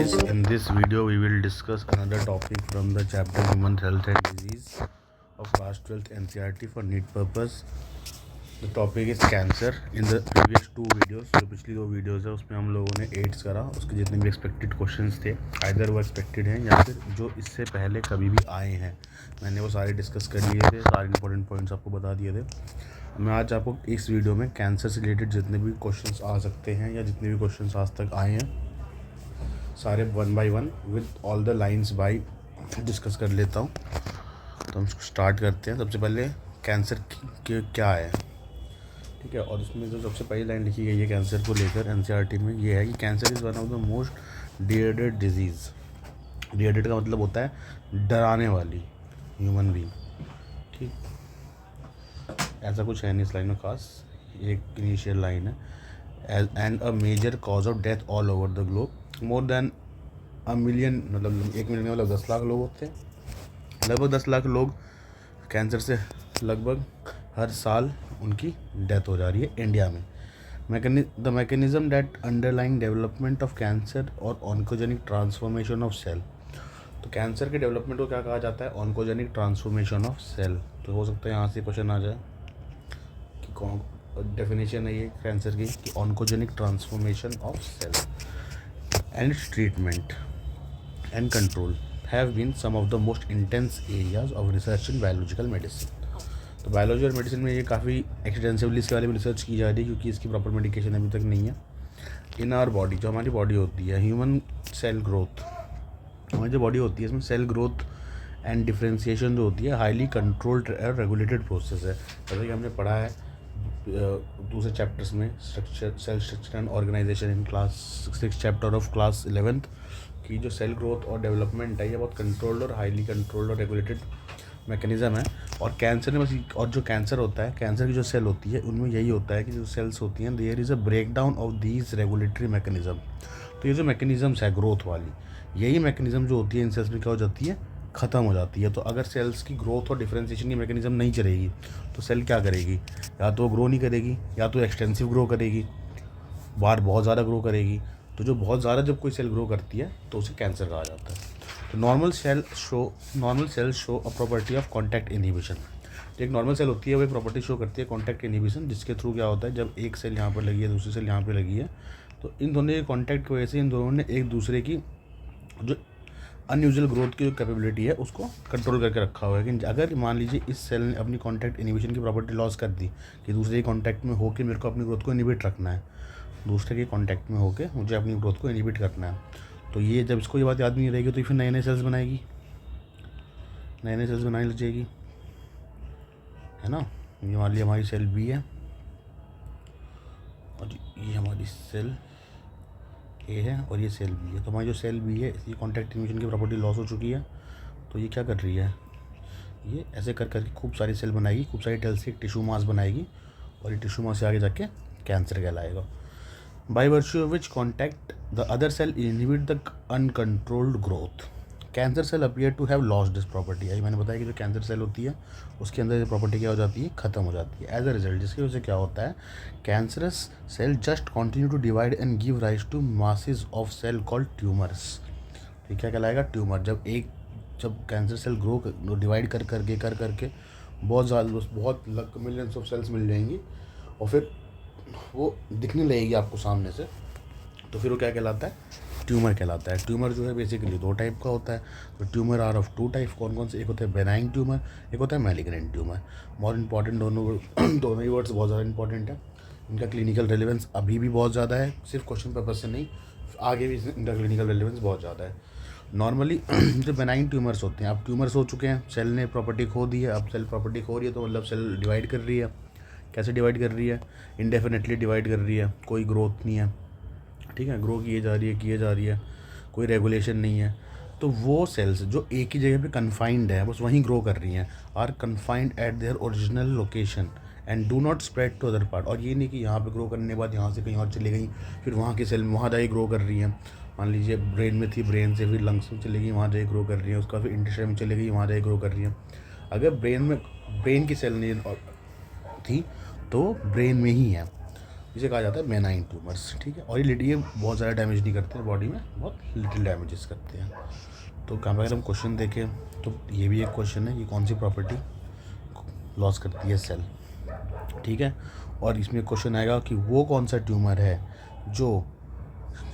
guys, in this video we will discuss another topic from the chapter Human Health and Disease of class 12th NCERT for NEET purpose. The topic is cancer. In the previous two videos, जो पिछली दो videos है उसमें हम लोगों ने ads करा, उसके जितने भी एक्सपेक्टेड क्वेश्चंस थे आइदर वो एक्सपेक्टेड हैं या फिर जो इससे पहले कभी भी आए हैं, मैंने वो सारे डिस्कस कर लिए थे, सारे इंपॉर्टेंट पॉइंट्स आपको बता दिए थे। मैं आज आपको इस वीडियो में कैंसर से रिलेटेड जितने भी क्वेश्चंस आ सकते हैं या जितने भी क्वेश्चंस आज तक आए हैं सारे one by one with all the lines by discuss कर लेता हूँ। तो हम स्टार्ट करते हैं। सबसे पहले कैंसर क्या है, ठीक है। और इसमें जो सबसे पहली लाइन लिखी गई है कैंसर को लेकर एनसीईआरटी में, ये है कि cancer is one of the most dreaded disease. Dreaded का मतलब होता है डराने वाली ह्यूमन बीइंग, ठीक। ऐसा कुछ है नहीं इस लाइन में खास, एक इनिशियल लाइन है। And a major cause of death all over the globe. More than a million, मतलब 1 मिलियन मतलब 10 लाख लोग होते हैं। लगभग 10 लाख लोग कैंसर से लगभग हर साल उनकी डेथ हो जा रही है इंडिया में। The mechanism that underlying development of cancer और ऑन्कोजेनिक ट्रांसफॉर्मेशन ऑफ सेल। तो कैंसर के डेवलपमेंट को क्या कहा जाता है? Oncogenic transformation of cell. तो हो सकता है यहाँ से क्वेश्चन आ जाए कि कौन डेफिनेशन है ये कैंसर की, कि oncogenic transformation of cell and its treatment and control have been some of the most intense areas of research in biological medicine। तो बायोलॉजी और मेडिसिन में ये काफ़ी एक्सटेंसिवली इसके बारे में रिसर्च की जा रही है क्योंकि इसकी प्रॉपर मेडिकेशन अभी तक नहीं है। इन आवर बॉडी, जो हमारी बॉडी होती है, ह्यूमन सेल ग्रोथ, हमारी जो बॉडी होती है इसमें सेल ग्रोथ एंड डिफ्रेंसिएशन जो होती है हाईली कंट्रोल्ड और रेगुलेटेड प्रोसेस है। जैसे कि हमने पढ़ा है दूसरे चैप्टर्स में structure, cell structure and organisation in class 6 chapter of class 11th की जो सेल ग्रोथ और डेवलपमेंट है ये बहुत कंट्रोल्ड और हाईली कंट्रोल्ड और रेगुलेटेड मैकेनिज़्म है। और कैंसर में बस, और जो कैंसर होता है, कैंसर की जो सेल होती है उनमें यही होता है कि जो सेल्स होती हैं there is a break down of these regulatory mechanism. तो ये जो मैकेनिज़म्स है ग्रोथ वाली, यही मैकेनिज़्म जो होती है इन सेल्स में क्या हो जाती है? ख़त्म हो जाती है। तो अगर सेल्स की ग्रोथ और डिफरेंशिएशन की मैकेनिज़्म नहीं चलेगी तो सेल क्या करेगी? या तो ग्रो नहीं करेगी या तो एक्सटेंसिव ग्रो करेगी, बाहर बहुत ज़्यादा ग्रो करेगी। तो जो बहुत ज़्यादा जब कोई सेल ग्रो करती है तो उसे कैंसर कहा जाता है। तो normal sales show a property of contact inhibition. जो एक नॉर्मल सेल होती है वो एक प्रॉपर्टी शो करती है कॉन्टैक्ट इनहिबिशन, जिसके थ्रू क्या होता है, जब एक सेल यहाँ पर लगी है दूसरी सेल यहाँ पर लगी है तो इन दोनों के कॉन्टैक्ट की वजह से इन दोनों ने एक दूसरे की जो अनयूजुअल ग्रोथ की जो कैपेबिलिटी है उसको कंट्रोल करके रखा हुआ है। कि अगर मान लीजिए इस सेल ने अपनी कॉन्टैक्ट इनहिबिशन की प्रॉपर्टी लॉस कर दी कि दूसरे के कॉन्टैक्ट में होकर मेरे को अपनी ग्रोथ को इनहिबिट रखना है, दूसरे के कॉन्टैक्ट में होकर मुझे अपनी ग्रोथ को इनहिबिट करना है, तो ये जब इसको ये बात याद नहीं रहेगी तो फिर नए नए सेल्स बनाएगी, नए नए सेल्स बनाने लग जाएगी, है ना। ये मान ली हमारी सेल बी है और ये हमारी सेल ए है और ये सेल बी है। तो हमारी जो सेल बी है इसकी कॉन्टैक्ट इनहिबिशन की प्रॉपर्टी लॉस हो चुकी है, तो ये क्या कर रही है, ये ऐसे कर करके खूब सारी सेल बनाएगी, खूब सारी सेल से एक टिश्यू मास बनाएगी और ये टिश्यू मास से आगे जाके कैंसर कहलाएगा। By virtue of which contact the other cell inhibit the uncontrolled growth. Cancer cell appear to have lost this property. यही मैंने बताया कि जो कैंसर सेल होती है उसके अंदर ये प्रॉपर्टी क्या हो जाती है? ख़त्म हो जाती है। एज अ रिजल्ट जिसकी वजह से क्या होता है, cancerous cell just continue to divide and give rise to masses of cell called tumours. ठीक, क्या कहलाएगा? ट्यूमर। जब कैंसर सेल डिवाइड कर करके बहुत मिलियंस ऑफ सेल्स मिल जाएंगी और फिर वो दिखने लगेगी आपको सामने से, तो फिर वो क्या कहलाता है? ट्यूमर कहलाता है। ट्यूमर जो है बेसिकली 2 टाइप का होता है। तो ट्यूमर आर ऑफ 2 टाइप। कौन कौन से? एक होता है बेनाइन ट्यूमर, एक होता है मैलिग्नेंट ट्यूमर। बहुत इंपॉर्टेंट, दोनों ही वर्ड्स बहुत ज़्यादा इंपॉर्टेंट है। इनका क्लिनिकल रेलेवेंस अभी भी बहुत ज़्यादा है, सिर्फ क्वेश्चन पर्पज से नहीं, आगे भी इनका क्लिनिकल रेलेवेंस बहुत ज़्यादा है। नॉर्मली जो बेनाइन ट्यूमर्स होते हैं, अब ट्यूमर्स हो चुके हैं, सेल ने प्रॉपर्टी खो दी है, अब सेल प्रॉपर्टी खो रही है तो मतलब सेल डिवाइड कर रही है। कैसे डिवाइड कर रही है? इंडेफिनेटली डिवाइड कर रही है, कोई ग्रोथ नहीं है, ठीक है, ग्रो किए जा रही है, कोई रेगुलेशन नहीं है। तो वो सेल्स जो एक ही जगह पे कन्फाइंड है, बस वहीं ग्रो कर रही हैं, are confined at their original location and do not spread to other part. और ये नहीं कि यहाँ पे ग्रो करने के बाद यहाँ से कहीं और चली गई, फिर वहाँ की सेल वहाँ जाके ग्रो कर रही हैं। मान लीजिए ब्रेन में थी, ब्रेन से फिर लंग्स में चली गई, वहाँ जाके ग्रो कर रही है, उसका फिर इंटेस्टाइन में चली गई, वहाँ जाके ग्रो कर रही है। अगर ब्रेन की सेल नहीं थी तो ब्रेन में ही है, इसे कहा जाता है बेनाइन ट्यूमर्स, ठीक है। और ये बहुत ज़्यादा डैमेज नहीं करते हैं बॉडी में, बहुत लिटिल डैमेजेस करते हैं। तो कहाँ पर अगर हम क्वेश्चन देखें तो ये भी एक क्वेश्चन है कि कौन सी प्रॉपर्टी लॉस करती है सेल, ठीक है। और इसमें क्वेश्चन आएगा कि वो कौन सा ट्यूमर है जो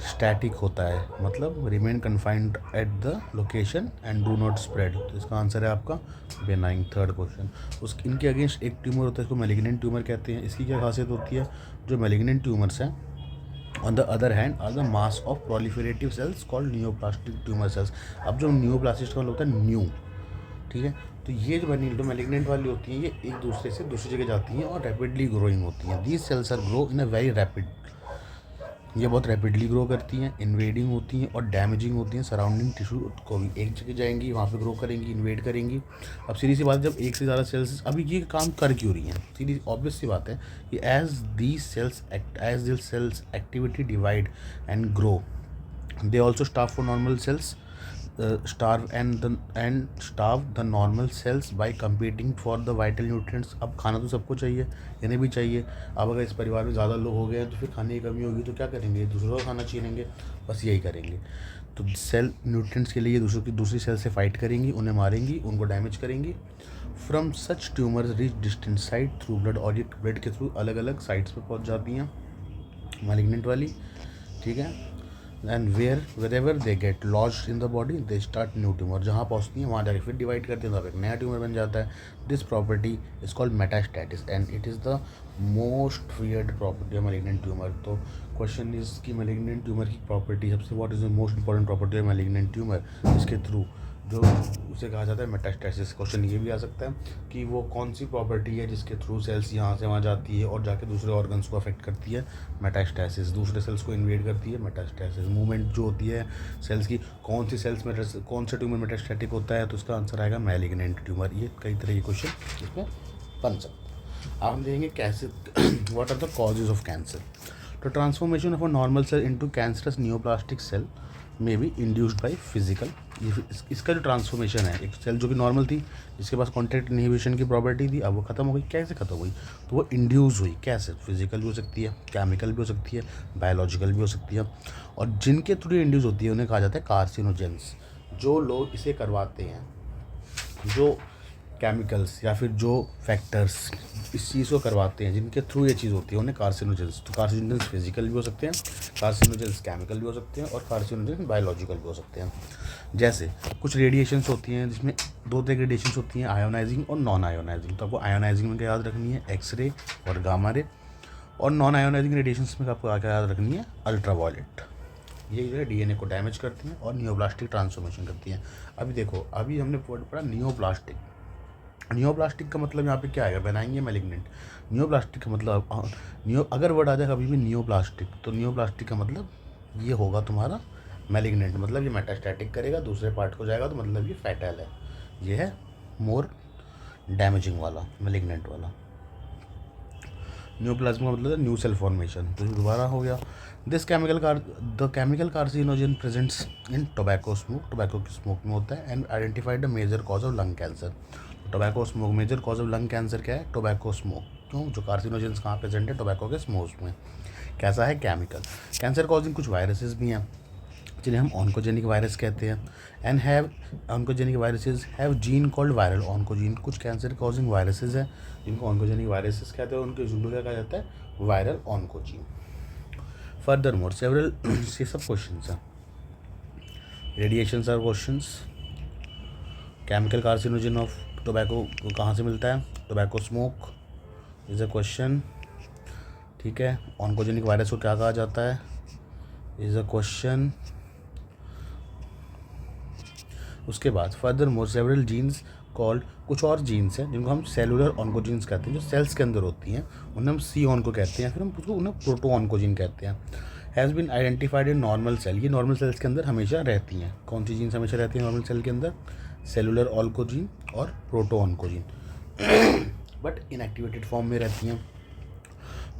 स्टैटिक होता है, मतलब remain confined at the location and do not spread. तो इसका आंसर है आपका बेनाइन, थर्ड क्वेश्चन। उस इनके अगेंस्ट एक ट्यूमर होता है, इसको मैलिग्नेंट ट्यूमर कहते हैं। इसकी क्या खासियत होती है, जो मैलिग्नेंट ट्यूमर्स हैं on the other hand are the mass of proliferative cells called neoplastic tumour cells. अब जो न्यूप्लास्टिक का मतलब होता है न्यू, ठीक है। तो ये जो मैलिग्नेंट वाली होती हैं ये एक दूसरे से दूसरी जगह जाती हैं और रैपिडली ग्रोइंग होती हैं। These cells are grow in a very rapid, ये बहुत रैपिडली ग्रो करती हैं, इन्वेडिंग होती हैं और डैमेजिंग होती हैं सराउंडिंग टिश्यू को भी। एक जगह जाएंगी, वहाँ पे ग्रो करेंगी, इन्वेड करेंगी। अब सीधी सी बात है, जब एक से ज़्यादा सेल्स अभी ये काम कर क्यों रही हैं, सीधी ऑब्वियस सी बात है कि as this cells activity divide and grow they also starve for normal cells, starve the normal cells by competing for the vital nutrients। अब खाना तो सबको चाहिए, इन्हें भी चाहिए। अब अगर इस परिवार में ज़्यादा लोग हो गए हैं तो फिर खाने की कमी होगी तो क्या करेंगे, दूसरों का खाना छीनेंगे, बस यही करेंगे। तो सेल न्यूट्रिएंट्स के लिए ये दूसरी सेल से फाइट करेंगी, उन्हें मारेंगी, उनको डैमेज करेंगी। From such tumours reach distant site through blood, और ये ब्लड के थ्रू अलग अलग साइट्स पर पहुँच जाती हैं मैलिग्नेंट वाली, ठीक है। And wherever they get lodged in the body they start new tumor। जहाँ पहुँचती हैं वहाँ जाके फिर डिवाइड करती हैं, तब एक नया ट्यूमर बन जाता है। This property is called metastasis and it is the most feared property of malignant tumour. तो क्वेश्चन इज कि मैलिग्नेंट ट्यूमर की प्रॉपर्टी सबसे what is the most important property of malignant tumour, जिसके थ्रू जो उसे कहा जाता है मेटास्टैसिस। क्वेश्चन ये भी आ सकता है कि वो कौन सी प्रॉपर्टी है जिसके थ्रू सेल्स यहाँ से वहाँ जाती है और जाके दूसरे ऑर्गन्स को अफेक्ट करती है, मेटास्टैसिस। दूसरे सेल्स को इन्वेड करती है, मेटास्टैसिस। मूवमेंट जो होती है सेल्स की, कौन सा ट्यूमर मेटास्टैटिक होता है, तो इसका आंसर आएगा मैलिग्नेंट ट्यूमर। ये कई तरह के क्वेश्चन इसमें बन सकते हैं। आप हम देखेंगे कैसे what are the causes of cancer. तो transformation of a normal cell into cancerous neoplastic cell may be induced by physical. इसका जो ट्रांसफॉर्मेशन है, एक सेल जो कि नॉर्मल थी, जिसके पास कॉन्टैक्ट इनहिबिशन की प्रॉपर्टी थी, अब वो खत्म हो गई। कैसे खत्म हुई, तो वो इंड्यूस हुई। कैसे, फिजिकल भी हो सकती है, केमिकल भी हो सकती है, बायोलॉजिकल भी हो सकती है। और जिनके थ्रू इंड्यूस होती है उन्हें कहा जाता है कार्सिनोजेंस। जो लोग इसे करवाते हैं, जो केमिकल्स या फिर जो फैक्टर्स इस चीज़ को करवाते हैं, जिनके थ्रू ये चीज़ होती है, उन्हें कार्सिनोजेंस। तो कार्सिनोजेंस फिजिकल भी हो सकते हैं, कार्सिनोजेंस केमिकल भी हो सकते हैं और कार्सिनोजेंस बायोलॉजिकल भी हो सकते हैं। जैसे कुछ रेडिएशंस होती हैं जिसमें दो तरह की रेडिएशंस होती हैं, आयोनाइजिंग और नॉन आयोनाइजिंग। तो आपको आयोनाइजिंग में क्या याद रखनी है, एक्सरे और गामा रे। और नॉन आयोनाइजिंग रेडिएशंस में आपको क्या याद रखनी है, अल्ट्रावायलेट। ये जो है डीएनए को डैमेज करती हैं और न्यूप्लास्टिक ट्रांसफॉर्मेशन करती हैं। अभी देखो, अभी हमने वर्ड पढ़ा न्यूप्लास्टिक। न्यूप्लास्टिक का मतलब यहाँ पे क्या आएगा, बनाएंगे मैलिग्नेंट। न्यूप्लास्टिक का मतलब अगर वर्ड आ जाए कभी भी न्यूप्लास्टिक, तो न्यूप्लास्टिक का मतलब ये होगा तुम्हारा मैलिग्नेंट, मतलब ये मेटास्टैटिक करेगा, दूसरे पार्ट को जाएगा, तो मतलब ये फैटल है। ये है मोर डैमेजिंग वाला, मैलिग्नेंट वाला। न्यूप्लाज्म का मतलब है न्यू सेल फॉर्मेशन। तो दोबारा हो गया। The chemical carcinogen presents in tobacco smoke. Tobacco की स्मोक में होता है। And identified the major cause of lung cancer. Tobacco smoke major cause of lung cancer क्या है, टोबैको स्मोक। क्यों, जो कार्सिनोजेंस कहाँ प्रेजेंट है, टोबैको के स्मोक में। कैसा है, केमिकल। कैंसर कॉजिंग कुछ वायरसेस भी हैं जिन्हें हम ऑन्कोजेनिक वायरस कहते हैं। And have oncogenic viruses have gene called viral oncogene. कुछ कैंसर कॉजिंग वायरसेस हैं जिनको ऑन्कोजेनिक वायरसेस कहते हैं, उनके जिनको क्या कहा जाता है, viral oncogene. Furthermore several ये सब क्वेश्चन हैं। Radiations are questions. Chemical carcinogen of tobacco कहाँ से मिलता है, tobacco smoke is a question, ठीक है। ऑन्कोजेनिक वायरस को क्या कहा जाता है, इज अ क्वेश्चन। उसके बाद furthermore several genes called, कुछ और जीन्स हैं जिनको हम सेलुलर ऑन्कोजीन्स कहते हैं, जो सेल्स के अंदर होती हैं, उन्हें हम सी ऑन को कहते हैं, फिर हम उसको उन्हें प्रोटो ऑन्कोजीन कहते हैं। Has been identified in normal cell. ये नॉर्मल सेल्स के अंदर हमेशा रहती हैं। कौन सी जीन्स हमेशा रहती हैं नॉर्मल सेल के अंदर, सेलुलर ऑन्कोजीन और proto oncogene, but inactivated form में रहती हैं।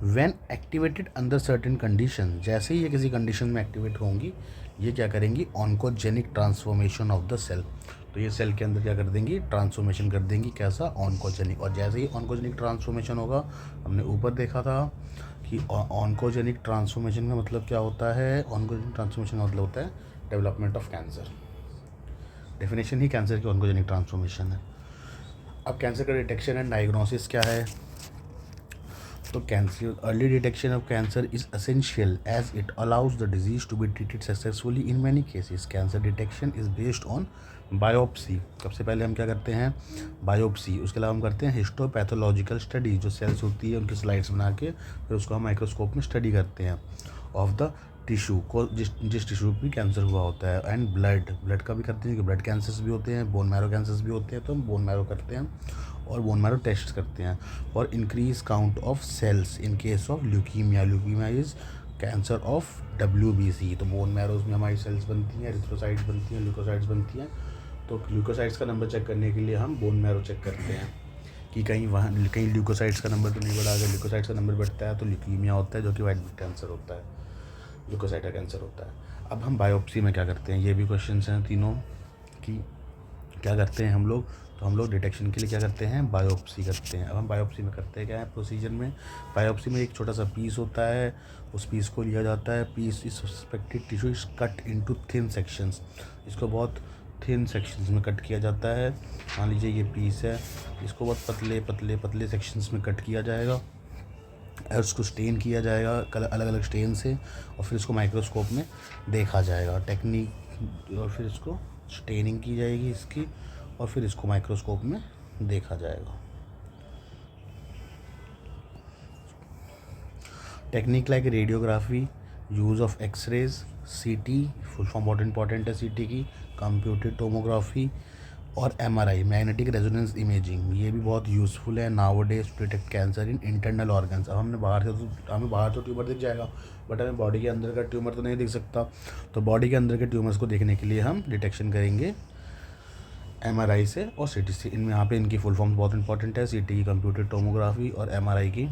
When activated under certain condition, जैसे ही ये किसी कंडीशन में एक्टिवेट होंगी, ये क्या करेंगी, oncogenic transformation of the cell. तो ये सेल के अंदर क्या कर देंगी, ट्रांसफॉर्मेशन कर देंगी, कैसा, ऑन्कोजेनिक। और जैसे ही ऑन्कोजेनिक ट्रांसफॉर्मेशन होगा, हमने ऊपर देखा था कि ऑन्कोजेनिक ट्रांसफॉर्मेशन का मतलब क्या होता है। ऑन्कोजेनिक ट्रांसफॉर्मेशन का मतलब होता है development of cancer. Definition he cancer की ऑन्कोजेनिक ट्रांसफॉर्मेशन है। अब कैंसर का डिटेक्शन एंड डायग्नोसिस क्या है। तो cancer early detection of cancer is essential as it allows the disease to be treated successfully in many cases. Cancer detection is based on biopsy. सबसे पहले हम क्या करते हैं, बायोप्सी। उसके अलावा हम करते हैं हिस्टोपैथोलॉजिकल स्टडी, जो सेल्स होती है उनकी स्लाइड्स बना के फिर उसको हम माइक्रोस्कोप में स्टडी करते हैं ऑफ द टिश्यू को, जिस टिश्यू पे कैंसर हुआ होता है। एंड ब्लड का भी करते हैं, क्योंकि ब्लड कैंसर्स भी होते हैं, बोन मैरो कैंसर्स भी होते हैं, तो हम बोन मैरो करते हैं और बोन मैरो टेस्ट करते हैं। और increase count of cells in case of leukaemia. Leukaemia is cancer of WBC। तो बोन मैरोज में हमारी सेल्स बनती हैं, एरिथ्रोसाइट्स बनती हैं, ल्यूकोसाइट्स बनती हैं। तो ल्यूकोसाइट्स का नंबर चेक करने के लिए हम बोन मैरो चेक करते हैं कि कहीं ल्यूकोसाइट्स का नंबर तो नहीं बढ़ा। अगर ल्यूकोसाइट्स का नंबर बढ़ता है तो ल्यूकीमिया होता है, जो कि वाइट ब्लड कैंसर होता है, ल्यूकोसाइट का कैंसर होता है। अब हम बायोप्सी में क्या करते हैं, ये भी क्वेश्चन हैं तीनों कि क्या करते हैं हम लोग। तो हम लोग डिटेक्शन के लिए क्या करते हैं, बायोप्सी करते हैं। अब हम बायोप्सी में करते हैं क्या है प्रोसीजर में। बायोप्सी में एक छोटा सा पीस होता है, उस पीस को लिया जाता है। Piece is suspected tissue is cut into thin sections. इसको बहुत थिन सेक्शंस में कट किया जाता है। मान लीजिए ये पीस है, इसको बहुत पतले पतले पतले सेक्शंस में कट किया जाएगा और उसको स्टेन किया जाएगा अलग अलग स्टेन से, और फिर इसको माइक्रोस्कोप में देखा जाएगा टेक्निक, और फिर इसको स्टेनिंग की जाएगी इसकी, और फिर इसको माइक्रोस्कोप में देखा जाएगा। Technique like radiography, use of x-rays, CT full form बहुत इंपॉर्टेंट है CT की, कंप्यूटेड टोमोग्राफी और MRI मैग्नेटिक रेजोनेंस इमेजिंग, ये भी बहुत यूज़फुल है nowadays to detect cancer in internal organs. अब हमें बाहर तो ट्यूमर दिख जाएगा, बट हमें बॉडी के अंदर का ट्यूमर तो नहीं दिख सकता। तो बॉडी के अंदर के ट्यूमर्स को देखने के लिए हम डिटेक्शन करेंगे MRI से और CT से। इनमें यहाँ पे इनकी फुल फॉर्म्स बहुत इंपॉर्टेंट है। CT की कंप्यूटेड टोमोग्राफी और MRI की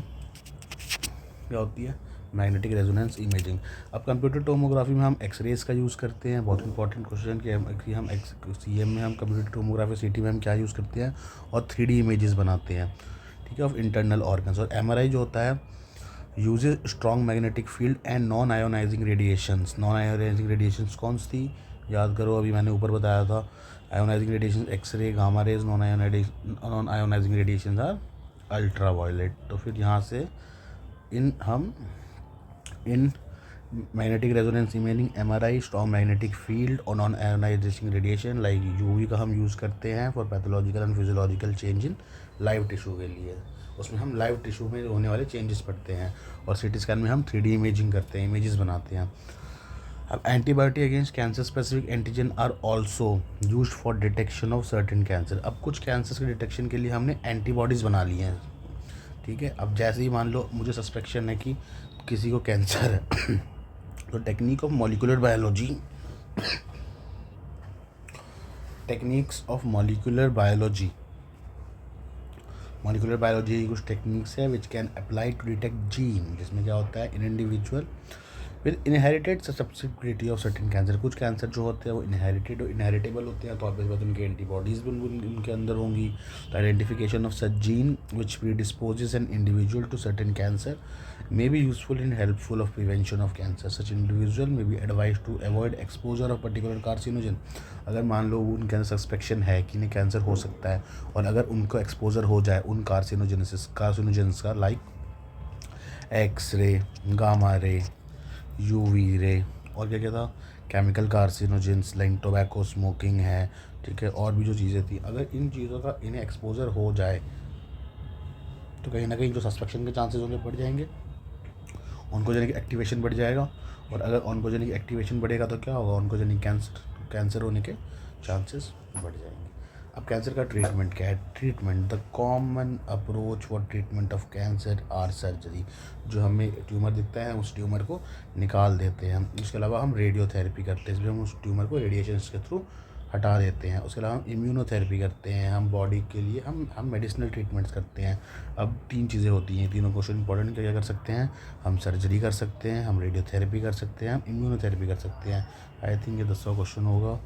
क्या होती है, मैग्नेटिक रेजोनेंस इमेजिंग। अब कंप्यूटर टोमोग्राफी में हम एक्सरेज का यूज़ करते हैं। बहुत इंपॉर्टेंट क्वेश्चन कि हम CM में हम कंप्यूटर टोमोग्राफी, CT में हम क्या यूज़ करते हैं, और 3D इमेजेस बनाते हैं, ठीक है, ऑफ इंटरनल ऑर्गन्स। और MRI जो होता है uses strong magnetic field and non ionising radiations. Non ionising radiations कौन सी थी, याद करो, अभी मैंने ऊपर बताया था। Ionising radiation X-ray, gamma rays. Non ionising radiation are ultraviolet. तो फिर यहाँ से in magnetic resonance imaging, MRI, strong magnetic field और non ionising radiation like UV का हम यूज़ करते हैं for pathological and physiological change in live tissue के लिए। उसमें हम लाइव टिश्यू में होने वाले चेंजेस पढ़ते हैं। और CT स्कैन में हम 3D इमेजिंग करते हैं, इमेजेस बनाते हैं। अब antibiotic against cancer specific antigen are also use for detection of certain cancer. अब कुछ कैंसर के डिटेक्शन के लिए हमने एंटीबॉडीज़ बना ली हैं, ठीक है। अब जैसे ही मान लो मुझे सस्पेक्शन है कि किसी को कैंसर है तो टेक्निक्स ऑफ मॉलिक्यूलर बायोलॉजी की कुछ टेक्निक्स है which can apply to detect gene, जिसमें क्या होता है in individual with inherited susceptibility of certain cancer. कुछ कैंसर जो होते हैं वो इनहेरिटेड और इनहेरिटेबल होते हैं, तो ऑब्वियस बात उनके एंटीबॉडीज़ भी उनके अंदर होंगी। The identification of such gene which predisposes an individual to certain cancer may be useful and helpful of prevention of cancer. Such individual may be advised to avoid exposure of particular carcinogen. अगर मान लो उनके अंदर सस्पेक्शन है कि इन्हें cancer हो सकता है, और अगर उनको एक्सपोजर हो जाए उन कार्सिनोजेंस का, like x-ray, gamma ray, UV ray, और क्या क्या था, chemical carcinogens like tobacco, smoking है, ठीक है, और भी जो चीज़ें थी, अगर इन चीज़ों का इन्हें एक्सपोजर हो जाए तो कहीं ना कहीं जो सस्पेक्शन के चांसेस होंगे बढ़ जाएंगे, ऑन्कोजेनिक एक्टिवेशन बढ़ जाएगा। और अगर ऑन्कोजेनिक एक्टिवेशन बढ़ेगा तो क्या होगा, ऑन्कोजेनिक कैंसर होने के चांसेस बढ़ जाएंगे। अब कैंसर का ट्रीटमेंट क्या है। Treatment, the common approach for treatment of cancer are surgery. जो हमें ट्यूमर दिखता है उस ट्यूमर को निकाल देते हैं। इसके अलावा हम रेडियोथेरेपी करते हैं, इसमें हम उस ट्यूमर को रेडिएशन के थ्रू हटा देते हैं। उसके अलावा हम इम्यूनोथेरेपी करते हैं, हम बॉडी के लिए हम मेडिसिनल ट्रीटमेंट्स करते हैं। अब 3 चीज़ें होती हैं, तीनों क्वेश्चन इंपॉर्टेंट। क्या क्या कर सकते हैं, हम सर्जरी कर सकते हैं, हम रेडियोथेरेपी कर सकते हैं, हम इम्यूनोथेरेपी कर सकते हैं। आई थिंक ये 10वां क्वेश्चन होगा,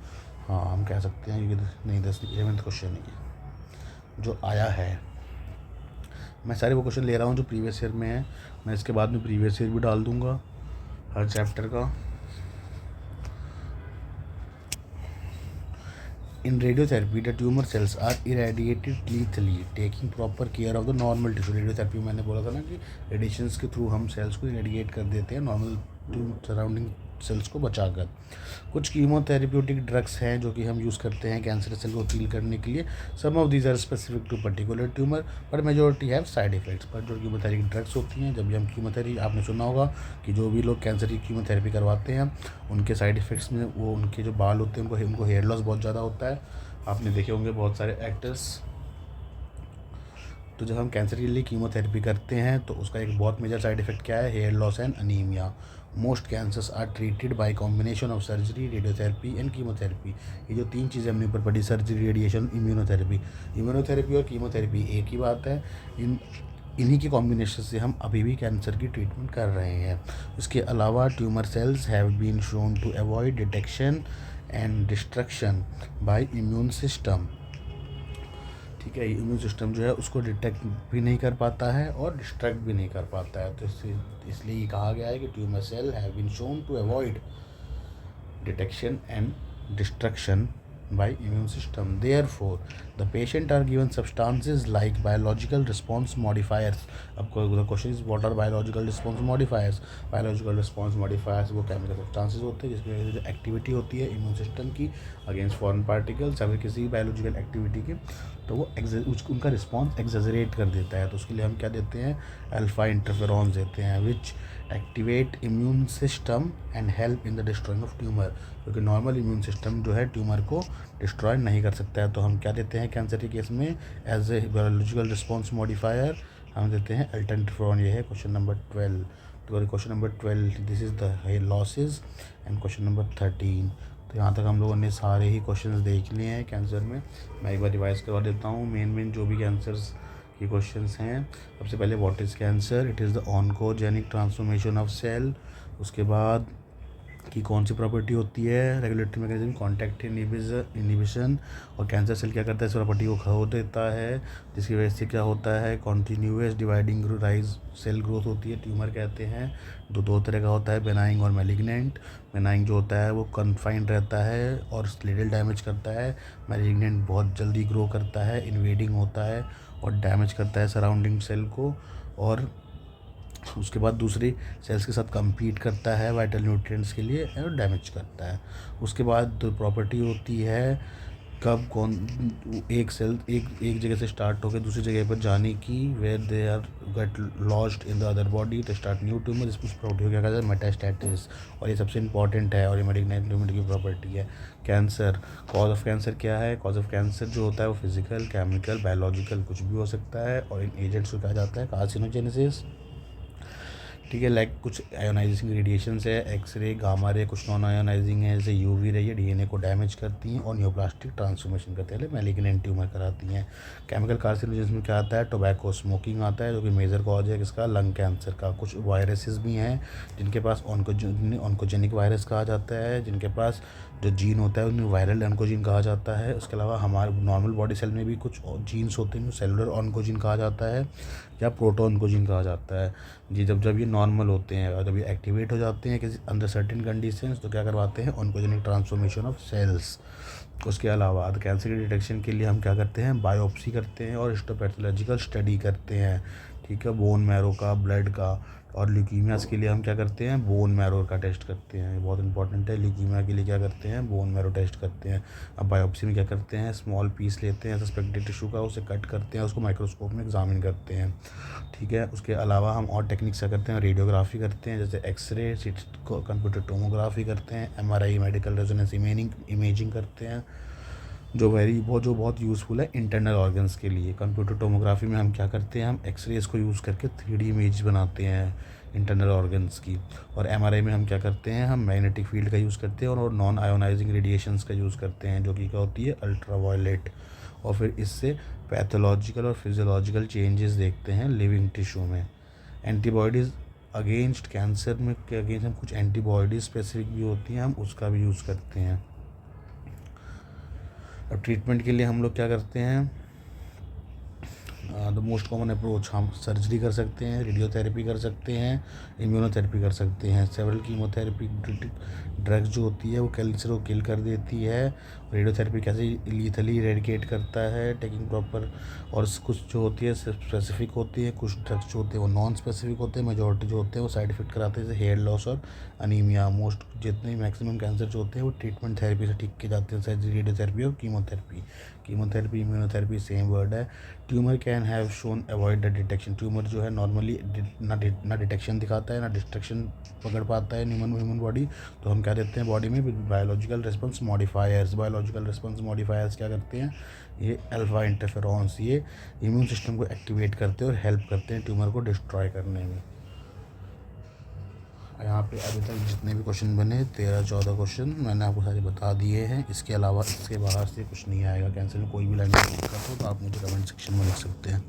हाँ हम कह सकते हैं, क्योंकि नहीं 11वां क्वेश्चन है जो आया है मैं सारे वो क्वेश्चन ले रहा हूँ जो प्रीवियस ईयर में है, मैं इसके बाद में प्रीवियस ईयर भी डाल दूँगा हर चैप्टर का। In radiotherapy, the tumor cells are irradiated lethally, taking proper care of the normal tissue. Radiotherapy मैंने बोला था ना कि रेडिएशंस के थ्रू हम सेल्स को इरेडिएट कर देते हैं नॉर्मल सराउंडिंग सेल्स को बचाकर। कुछ कीमोथेरेप्यूटिक ड्रग्स हैं जो कि हम यूज़ करते हैं कैंसर सेल को किल करने के लिए। Some of these are specific to particular tumour but majority have side effects. पर जो कीमोथेरेपी ड्रग्स होती हैं, जब भी हम कीमोथेरेपी, आपने सुना होगा कि जो भी लोग कैंसर की कीमोथेरेपी करवाते हैं उनके साइड इफ़ेक्ट्स में वो उनके जो बाल होते हैं उनको हेयर लॉस बहुत ज़्यादा होता है। आपने देखे होंगे बहुत सारे एक्टर्स। तो जब हम कैंसर के लिए कीमोथेरेपी करते हैं तो उसका एक बहुत मेजर साइड इफ़ेक्ट क्या है? Hair loss and anaemia. Most cancers are treated by combination of surgery, radiotherapy and chemotherapy. ये जो तीन चीज़ें हमने ऊपर पढ़ी, सर्जरी, रेडिएशन, इम्यूनोथेरेपी। इम्यूनोथेरेपी और कीमोथेरेपी एक ही बात है। इन्हीं के कॉम्बिनेशन से हम अभी भी कैंसर की ट्रीटमेंट कर रहे हैं। इसके अलावा tumour cells have been shown to avoid detection and destruction by immune system. ठीक है, इम्यून सिस्टम जो है उसको डिटेक्ट भी नहीं कर पाता है और डिस्ट्रैक्ट भी नहीं कर पाता है। तो इसलिए ये कहा गया है कि tumour cell have been shown to avoid detection and destruction by immune system. Therefore, the patient are given substances like biological response modifiers. अब the question is what are biological response modifiers? Biological response modifiers वो chemical substances होते हैं जिसकी वजह से जो activity होती है इम्यून सिस्टम की अगेंस्ट फॉरेन पार्टिकल्स या फिर किसी बायोलॉजिकल एक्टिविटी की, तो वो उनका रिस्पॉन्स एक्सेजरेट कर देता है। तो उसके लिए हम क्या देते हैं? अल्फा इंटरफेरॉन्स देते हैं which activate immune system and help in the destroying of tumour. क्योंकि नॉर्मल इम्यून सिस्टम जो है ट्यूमर को डिस्ट्रॉय नहीं कर सकता है। तो हम क्या देते हैं कैंसर के केस में as a biological response modifier? हम देते हैं अल्फा इंटरफेरॉन। ये है क्वेश्चन नंबर 12। तो question number 12 this is the losses and question number 13। तो यहाँ तक हम लोगों ने सारे ही क्वेश्चंस देख लिए हैं कैंसर में। मैं एक बार रिवाइज करवा देता हूँ मेन जो भी कैंसर्स के क्वेश्चंस हैं। सबसे पहले what is cancer? It is the oncogenic transformation of cell. उसके बाद की कौन सी प्रॉपर्टी होती है? Regulatory mechanism, contact inhibition. और कैंसर सेल क्या करता है? इस प्रॉपर्टी को खो देता है, जिसकी वजह से क्या होता है? Continuous dividing rise cell growth होती है, ट्यूमर कहते हैं। दो तरह का होता है, बेनाइंग और मैलिग्नेंट। बेनाइंग जो होता है वो कन्फाइंड रहता है और स्लेटल डैमेज करता है। मैलिग्नेंट बहुत जल्दी ग्रो करता है, इन्वेडिंग होता है और डैमेज करता है सराउंडिंग सेल को, और उसके बाद दूसरी सेल्स के साथ compete करता है वाइटल न्यूट्रिएंट्स के लिए और डैमेज करता है। उसके बाद प्रॉपर्टी होती है कब कौन एक सेल एक जगह से स्टार्ट होकर दूसरी जगह पर जाने की, where they are get lost in the other body to start new tumour. इस प्रॉपर्टी को क्या कहते हैं? मेटास्टैसिस। और ये सबसे इंपॉर्टेंट है और ये मैलिग्नेंट ट्यूमर की प्रॉपर्टी है। कैंसर, कॉज ऑफ कैंसर क्या है? कॉज ऑफ कैंसर जो होता है वो फिजिकल, केमिकल, बायोलॉजिकल कुछ भी हो सकता है। और इन एजेंट्स को कहा जाता है कार्सिनोजेनेसिस। ठीक है, लाइक कुछ आयोनाइजिंग रेडिएशंस है, एक्सरे, गामा रे, कुछ नॉन आयोनाइजिंग है जैसे यूवी रे, ये डीएनए को डैमेज करती हैं और न्यूप्लास्टिक ट्रांसफॉर्मेशन करते हैं, मैलिग्नेंट ट्यूमर कराती हैं। केमिकल कार्सिनोजेंस में क्या आता है? टोबैको स्मोकिंग आता है जो कि मेजर कॉज है किसका? लंग कैंसर का। कुछ वायरसेस भी हैं जिनके पास ऑन्कोजेनिक वायरस कहा जाता है, जिनके पास जो जीन होता है उन्हें वायरल ऑन्कोजीन कहा जाता है। उसके अलावा हमारे नॉर्मल बॉडी सेल में भी कुछ जीन्स होते हैं, सेलुलर ऑन्कोजीन कहा जाता है या प्रोटो ऑन्कोजीन कहा जाता है जी। जब ये नॉर्मल होते हैं और जब ये एक्टिवेट हो जाते हैं किसी अंडर सर्टेन कंडीशंस तो क्या करवाते हैं? Oncogenic transformation of cells. उसके अलावा कैंसर के डिटेक्शन के लिए हम क्या करते हैं? बायोप्सी करते हैं और हिस्टोपैथोलॉजिकल स्टडी करते हैं। ठीक है, बोन मैरो का, ब्लड का। और ल्यूकीमियास के लिए हम क्या करते हैं? बोन मैरो का टेस्ट करते हैं, ये बहुत इंपॉर्टेंट है। ल्यूकीमिया के लिए क्या करते हैं? बोन मैरो टेस्ट करते हैं। अब बायोप्सी में क्या करते हैं? स्मॉल पीस लेते हैं सस्पेक्टेड टिश्यू का, उसे कट करते हैं, उसको माइक्रोस्कोप में एग्जामिन करते हैं। ठीक है, उसके अलावा हम और टेक्निक्स क्या करते हैं? रेडियोग्राफी करते हैं जैसे एक्सरे, कंप्यूटर टोमोग्राफी करते हैं, एमआरआई, मेडिकल रेजोनेंस इमेजिंग करते हैं जो बहुत यूज़फुल है इंटरनल ऑर्गन्स के लिए। कंप्यूटर टोमोग्राफी में हम क्या करते हैं? हम एक्सरेज को यूज़ करके 3D इमेज बनाते हैं इंटरनल ऑर्गन्स की। और एमआरआई में हम क्या करते हैं? हम मैग्नेटिक फील्ड का यूज़ करते हैं और नॉन आयोनाइजिंग रेडिएशंस का यूज़ करते हैं जो कि क्या होती है? अल्ट्रावायलेट। और फिर इससे पैथोलॉजिकल और फिजियोलॉजिकल चेंजेस देखते हैं लिविंग टिश्यू में। एंटीबॉडीज़ अगेंस्ट कैंसर में के अगेंस्ट हम कुछ एंटीबॉडीज स्पेसिफिक भी होती हैं, हम उसका भी यूज़ करते हैं। अब ट्रीटमेंट के लिए हम लोग क्या करते हैं? द मोस्ट कॉमन अप्रोच, हम सर्जरी कर सकते हैं, रेडियोथेरेपी कर सकते हैं, इम्यूनोथेरेपी कर सकते हैं। सेवरल कीमोथेरेपी ड्रग्स जो होती है वो कैंसर को किल कर देती है। रेडियोथेरेपी कैसे लीथली इरेडिकेट करता है, टेकिंग प्रॉपर। और कुछ जो होती है स्पेसिफिक होती है, कुछ ड्रग्स जो होते हैं वो नॉन स्पेसिफिक होते हैं। मेजॉरिटी जो होते हैं वो साइड इफेक्ट कराते हैं, जैसे हेयर लॉस और अनीमिया। मोस्ट जितने मैक्सिमम कैंसर जो होते हैं वो ट्रीटमेंट थेरेपी से ठीक किए जाते हैं, सर्जरी, रेडियोथेरेपी और chemotherapy. Chemotherapy immunotherapy same word है। Tumour can have shown avoid the detection, tumour जो है नॉर्मली ना डिटेक्शन दिखाता है ना डिस्ट्रक्शन पकड़ पाता है ह्यूमन बॉडी। तो हम क्या देते हैं बॉडी में biological response modifiers. Biological response modifiers क्या करते हैं, ये अल्फा इंटरफेरॉन्स, ये इम्यून सिस्टम को एक्टिवेट करते हैं और हेल्प करते हैं ट्यूमर को डिस्ट्रॉय करने में। यहाँ पे अभी तक जितने भी क्वेश्चन बने 13-14 क्वेश्चन मैंने आपको सारे बता दिए हैं। इसके अलावा इसके बाहर से कुछ नहीं आएगा। कैंसर में कोई भी लाइन दिक्कत हो तो आप मुझे कमेंट सेक्शन में लिख सकते हैं।